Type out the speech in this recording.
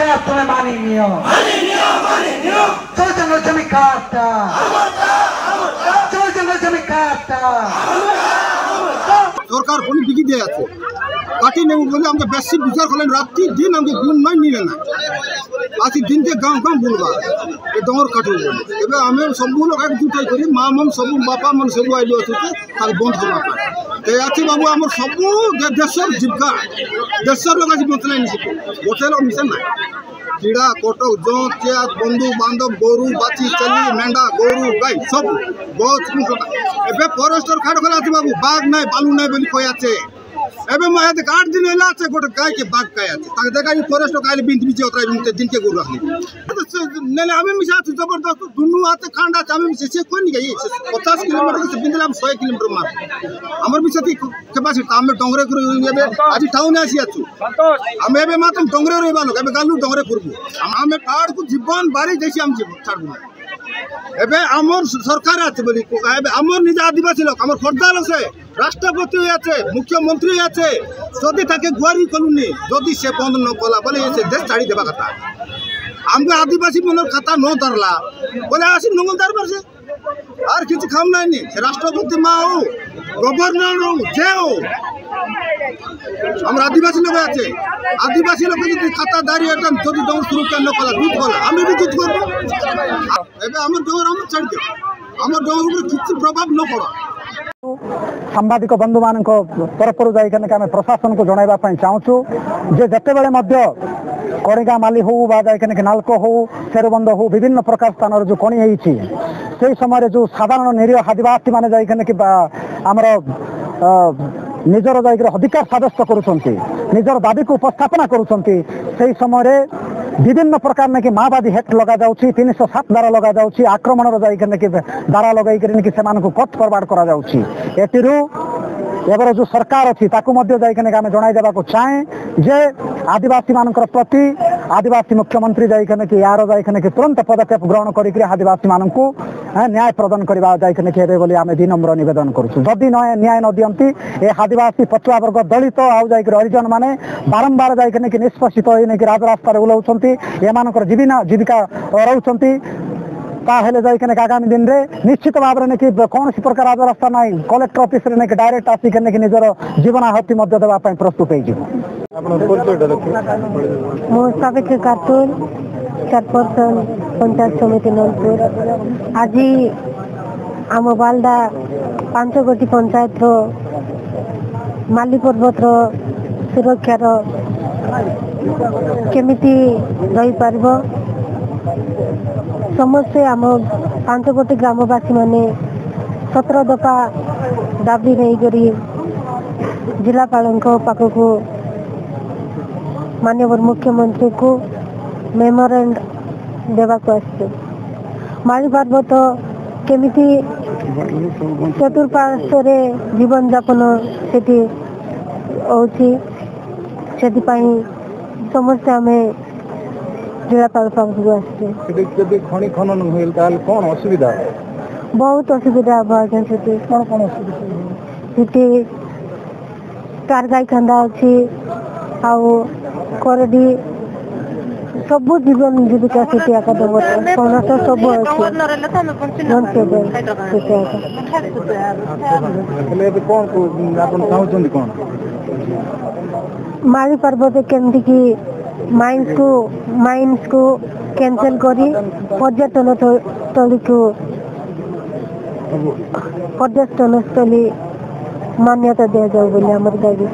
SR तुम्हें मानी neo चल जंगल जमी काटता चल जंगल जमी काटता सरकार कोनी बिकी दे আছে কাটি নেব বলে আমরা বেশি বিচার করলেন রাত্রি দিন আমাকে গুণ নয় নিলে না আজ দিনকে গাঁও গাঁও বলবা এ ডর কাটু এবে আমি সব লোক এক দুটাই করি মা মন সব বাপা মন সব আইলো আছে তাকে বন্ধ করা তে আছে বাবু আমার সব দেশের জীবিকা দেশের লোক আজ বতলাই নিছে বতলাও মিশন না कीड़ा कोटक जो चिया बंधु बांधव गोरु बाची चली मेंढा गोरु गाय सब बहुत एबे फॉरेस्टर खाड़ खला আছে बाबू बाघ নাই बालू নাই বলি কই আছে एबे मैं 8 दिन होला আছে गोटे गाय के बाघ काय আছে তাকে দেখা এই फॉरेस्ट काले बिंद बिचे उतरा बिनते दिन के गोरु रखली नेले हमें मिसा जबरदस्त दुनु हाथ खांडा हमें मिसे से कोई नहीं गई 50 किलोमीटर से बिंदला 100 किलोमीटर मार हमर बिसती कैपेसिटी हम डोंगरे कर एबे आज टाउन आसी आछु हम एबे मातम डोंगरे रहबा लोग एबे गालू डोंगरे करबू हम कार्ड को जीवन बारी जैसे हम जीवन छाड़बू एबे हमर सरकार আছে বলি एबे हमर निज आदिवासी लोग हमर खोरदा लोग से राष्ट्रपति আছে मुख्यमंत्री আছে যদি তাকে গুয়ারি কলুনি যদি সে বন্ধ ন কলা বলে সে দেশ ছাড়ি দেবা কথা हमके आदिवासी मनर खाता न धरला बोले आसी नंगल दरबार से और किसी काम नहीं राष्ट्रपति माँ हो गवर्नर हो जे हो हम आदिवासी लोग आछे आदिवासी लोग যদি खाता दारी एटन যদি दौड़ शुरू कर न कला दूध कला हम भी दूध करब एबे हमर डोर हम छाड़ दे हमर डोर ऊपर किसी प्रभाव न पड़ा सांबादिक बंधु मान तरफ जाए प्रशासन को जनवा चाहूँ जे जिते बड़े कणिगा माली हो नालको हो शेरबंद हो विभिन्न प्रकार स्थान जो कणी से समय जो साधारण निरीह आदिवासी मान जामर निजर जा अधिकार सब्यस्त कर दाबी को उपस्थापना करुँचे समय विभिन्न प्रकार ने माओवादी हेट लगा जाउछि 307 द्वारा लगा जाउछि आक्रमण द्वारा लगाई कट फरवर्ड करा जाउछि एतिरु एबर जो सरकार अच्छी ताकू मध्य जाइकने आमे जणाई देबा को चाहे जे आदिवासी मानकर प्रति आदिवासी मुख्यमंत्री जाइकने कि यार जाइकने कि तुरंत पदक्षेप ग्रहण करिक आदिवासी मानकू न्याय प्रदान करबा जाइकने कि हेबे बोली आमे विनम्र निवेदन करूछु जदि न्याय न दियंती ए आदिवासी पछुआ वर्ग दलित आउ जाइक हरिजन माने बारंबार जाइकने कि निष्पषित होइने कि राजरास्ता रे उलाउछंती एमानकर जीविका रहउछंती ताहेले जाइकने आगामी दिन रे निश्चित भाव में कि कौन प्रकार आज रास्ता ना कलेक्टर ऑफिस रे कि डायरेक्ट आसिक निजर जीवन आहुति देवा प्रस्तुत सावित्री कार्टून चेयरपर्सन पंचायत समिति नलपुर आज आम बालडा 5 गोटी पंचायत माली पर्वत सुरक्षार केमिति रही पारिबो समस्ते आम 5 गोटी ग्रामवासी माने 17 दफा दाबी नहीं करी जिलापाल पाखक माननीय मुख्यमंत्री को मेमोरेंड देवाक आसছে माली पर्वत केमिति चतुर्पार्श्वे जीवन यापन सेठी होची सेठी समस्या आमे जिलापाल पाखक आसছে खनि खनन होइल ताल कोन असुविधा बहुत असुविधा आज्ञा सेठी कोन असुविधा सेठी कारगाई खंदा अछि आउ करडी सब जीवन जीविका सेठी आका कोन तो सब अछि नन से ले कोन को आपन चाहउछन कोन माली पर्वत केमति की माइंस को कैंसिल करी पर्यटन स्थली मान्यता दिया जाए बोले हमारे दाबी।